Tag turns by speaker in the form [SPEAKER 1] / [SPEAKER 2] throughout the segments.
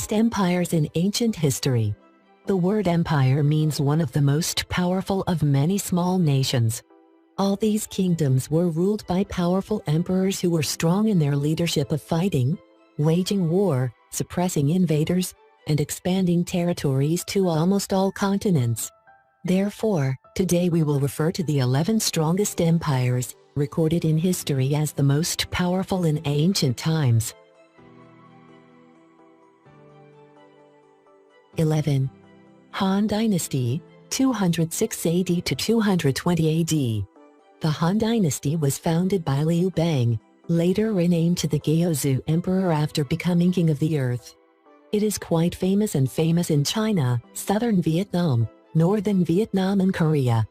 [SPEAKER 1] strongest empires in ancient history. The word empire means one of the most powerful of many small nations. All these kingdoms were ruled by powerful emperors who were strong in their leadership of fighting, waging war, suppressing invaders, and expanding territories to almost all continents. Therefore, today we will refer to the 11 strongest empires, recorded in history as the most powerful in ancient times. 11. Han Dynasty, 206 AD to 220 AD. The Han Dynasty was founded by Liu Bang, later renamed to the Gaozu Emperor after becoming king of the earth. It is quite famous in China, southern Vietnam, northern Vietnam and Korea.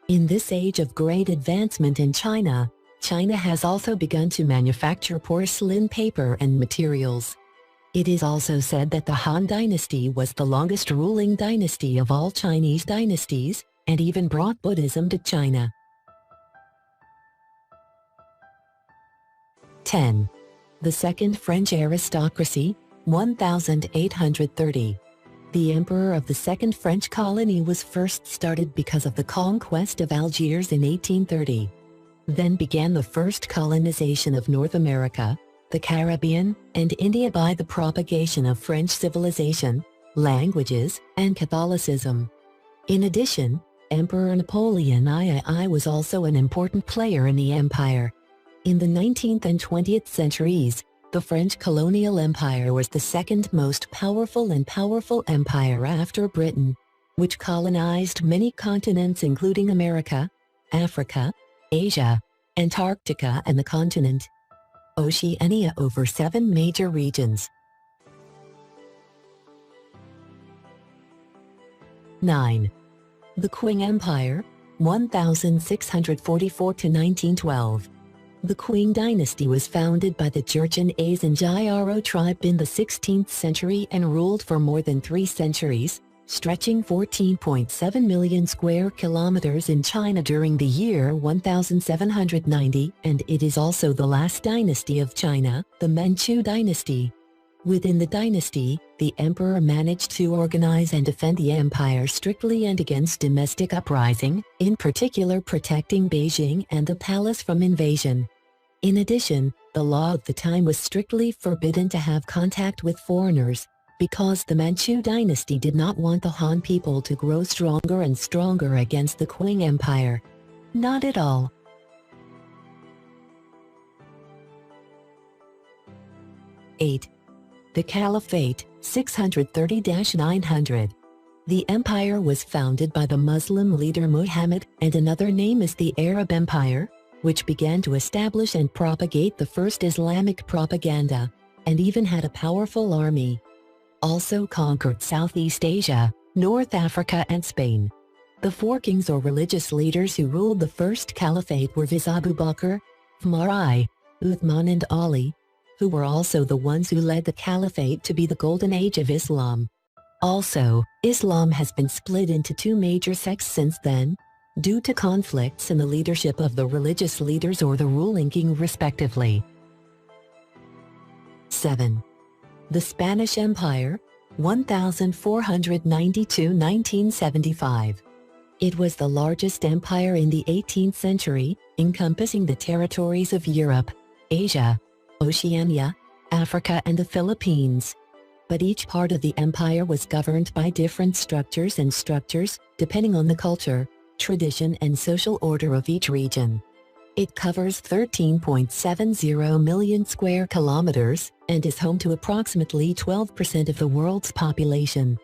[SPEAKER 1] In this age of great advancement in China, China has also begun to manufacture porcelain paper and materials. It is also said that the Han Dynasty was the longest ruling dynasty of all Chinese dynasties, and even brought Buddhism to China. 10. The Second French Aristocracy, 1830. The emperor of the Second French colony was first started because of the conquest of Algiers in 1830. Then began the first colonization of North America, the Caribbean, and India by the propagation of French civilization, languages, and Catholicism. In addition, Emperor Napoleon III was also an important player in the empire. In the 19th and 20th centuries, the French colonial empire was the second most powerful empire after Britain, which colonized many continents including America, Africa, Asia, Antarctica and the continent Oceania over 7 major regions. 9. The Qing Empire, 1644 to 1912. The Qing dynasty was founded by the Jurchen Azanjiro tribe in the 16th century and ruled for more than 3 centuries, stretching 14.7 million square kilometers in China during the year 1790, and it is also the last dynasty of China, the Manchu dynasty. Within the dynasty, the emperor managed to organize and defend the empire strictly and against domestic uprising, in particular protecting Beijing and the palace from invasion. In addition, the law of the time was strictly forbidden to have contact with foreigners, because the Manchu dynasty did not want the Han people to grow stronger and stronger against the Qing Empire. Not at all. 8. The Caliphate, 630-900. The empire was founded by the Muslim leader Muhammad, and another name is the Arab Empire, which began to establish and propagate the first Islamic propaganda, and even had a powerful army. Also conquered Southeast Asia, North Africa and Spain. The 4 kings or religious leaders who ruled the first caliphate were Abu Bakr, Umar I, Uthman and Ali, who were also the ones who led the caliphate to be the golden age of Islam. Also, Islam has been split into 2 major sects since then, due to conflicts in the leadership of the religious leaders or the ruling king respectively. 7. The Spanish Empire, 1492–1975. It was the largest empire in the 18th century, encompassing the territories of Europe, Asia, Oceania, Africa and the Philippines. But each part of the empire was governed by different structures depending on the culture, tradition and social order of each region. It covers 13.70 million square kilometers and is home to approximately 12% of the world's population.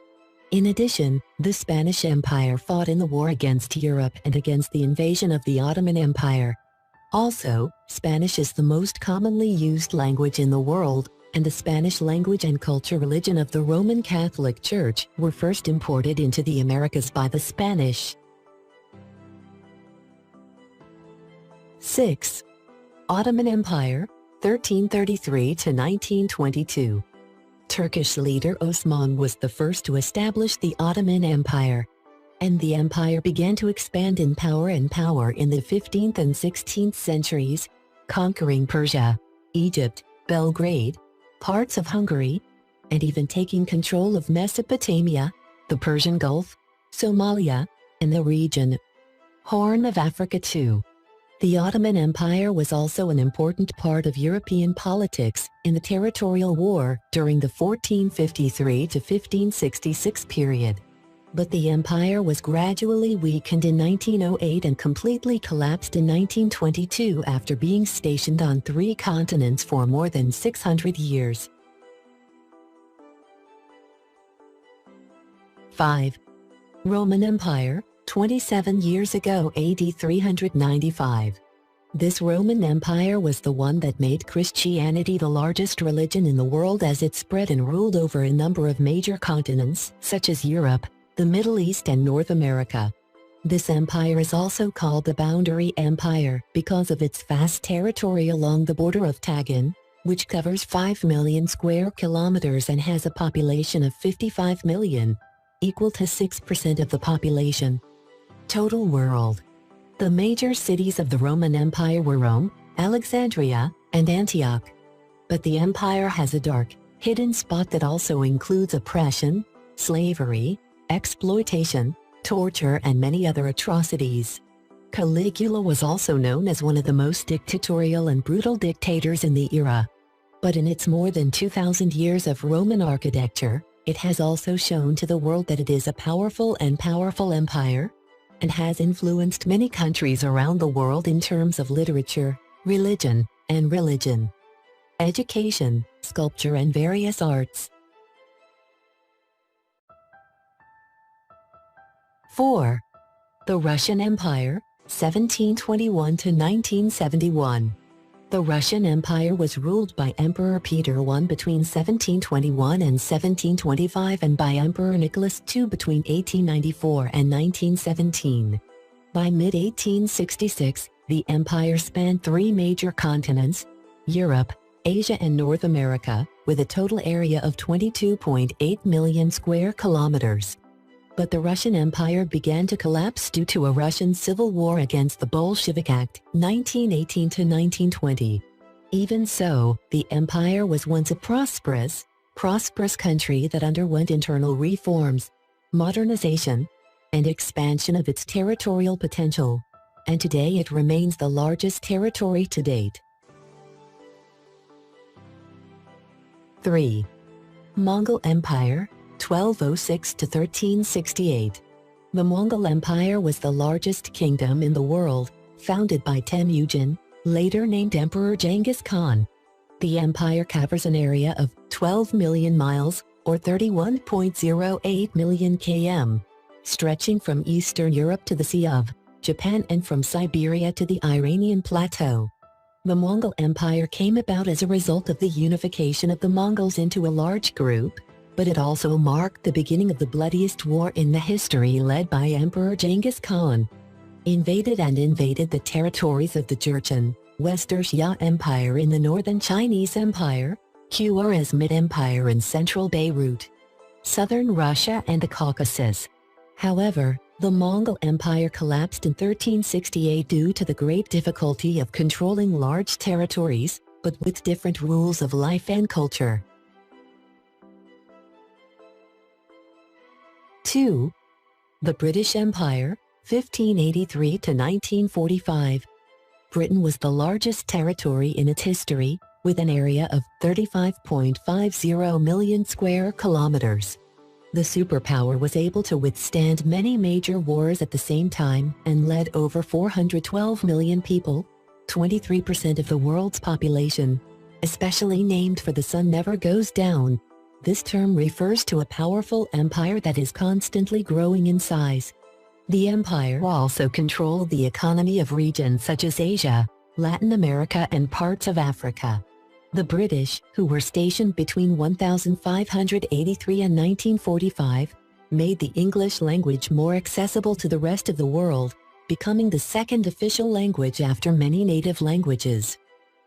[SPEAKER 1] In addition, the Spanish Empire fought in the war against Europe and against the invasion of the Ottoman Empire. Also, Spanish is the most commonly used language in the world, and the Spanish language and culture religion of the Roman Catholic Church were first imported into the Americas by the Spanish. 6. Ottoman Empire, 1333 to 1922. Turkish leader Osman was the first to establish the Ottoman Empire, and the empire began to expand in power in the 15th and 16th centuries, conquering Persia, Egypt, Belgrade, parts of Hungary, and even taking control of Mesopotamia, the Persian Gulf, Somalia, and the region. Horn of Africa too. The Ottoman Empire was also an important part of European politics in the territorial war during the 1453 to 1566 period. But the empire was gradually weakened in 1908 and completely collapsed in 1922 after being stationed on 3 continents for more than 600 years. 5. Roman Empire, 27 years ago AD 395. This Roman Empire was the one that made Christianity the largest religion in the world as it spread and ruled over a number of major continents, such as Europe, the Middle East and North America. This empire is also called the Boundary Empire because of its vast territory along the border of Tagan, which covers 5 million square kilometers and has a population of 55 million, equal to 6% of the population. Total world. The major cities of the Roman Empire were Rome, Alexandria, and Antioch. But the empire has a dark, hidden spot that also includes oppression, slavery, exploitation, torture, and many other atrocities. Caligula was also known as one of the most dictatorial and brutal dictators in the era. But in its more than 2,000 years of Roman architecture, it has also shown to the world that it is a powerful empire, and has influenced many countries around the world in terms of literature, religion, education, sculpture, and various arts. 4. The Russian Empire, 1721 to 1971. The Russian Empire was ruled by Emperor Peter I between 1721 and 1725 and by Emperor Nicholas II between 1894 and 1917. By mid-1866, the empire spanned 3 major continents: Europe, Asia and North America, with a total area of 22.8 million square kilometers. But the Russian Empire began to collapse due to a Russian civil war against the Bolshevik Act, 1918 to 1920. Even so, the empire was once a prosperous country that underwent internal reforms, modernization, and expansion of its territorial potential. And today it remains the largest territory to date. 3. Mongol Empire, 1206 to 1368. The Mongol Empire was the largest kingdom in the world, founded by Temujin, later named Emperor Genghis Khan. The empire covers an area of 12 million miles, or 31.08 million km, stretching from Eastern Europe to the Sea of Japan and from Siberia to the Iranian Plateau. The Mongol Empire came about as a result of the unification of the Mongols into a large group, but it also marked the beginning of the bloodiest war in the history led by Emperor Genghis Khan. Invaded the territories of the Jurchen, Western Empire in the northern Chinese Empire, Khwarezmid Empire in central Beirut, southern Russia and the Caucasus. However, the Mongol Empire collapsed in 1368 due to the great difficulty of controlling large territories, but with different rules of life and culture. 2. The British Empire, 1583 to 1945. Britain was the largest territory in its history, with an area of 35.50 million square kilometers. The superpower was able to withstand many major wars at the same time and led over 412 million people, 23% of the world's population, especially named for the sun never goes down. This term refers to a powerful empire that is constantly growing in size. The empire also controlled the economy of regions such as Asia, Latin America and parts of Africa. The British, who were stationed between 1583 and 1945, made the English language more accessible to the rest of the world, becoming the second official language after many native languages.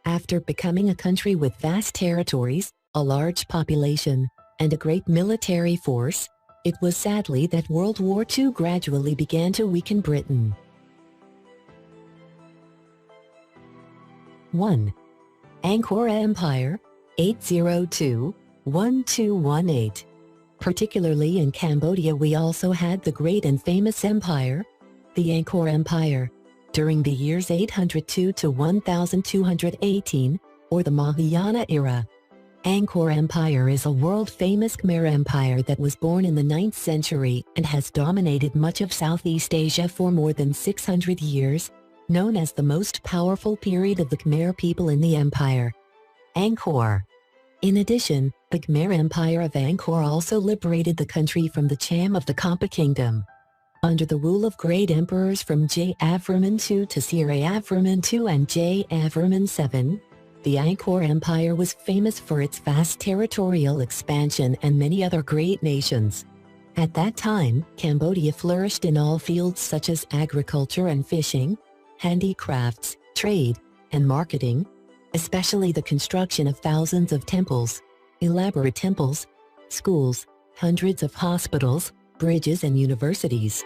[SPEAKER 1] After becoming a country with vast territories, a large population, and a great military force, it was sadly that World War II gradually began to weaken Britain. 1. Angkor Empire, 802 1218. Particularly in Cambodia, we also had the great and famous empire, the Angkor Empire, during the years 802 to 1218, or the Mahayana era. Angkor Empire is a world-famous Khmer empire that was born in the 9th century and has dominated much of Southeast Asia for more than 600 years, known as the most powerful period of the Khmer people in the empire. Angkor. In addition, the Khmer Empire of Angkor also liberated the country from the Cham of the Kampa Kingdom. Under the rule of great emperors from J. Avraman II to Sire Avraman II and J. Avraman VII, the Angkor Empire was famous for its vast territorial expansion and many other great nations. At that time, Cambodia flourished in all fields such as agriculture and fishing, handicrafts, trade, and marketing, especially the construction of thousands of temples, elaborate temples, schools, hundreds of hospitals, bridges and universities.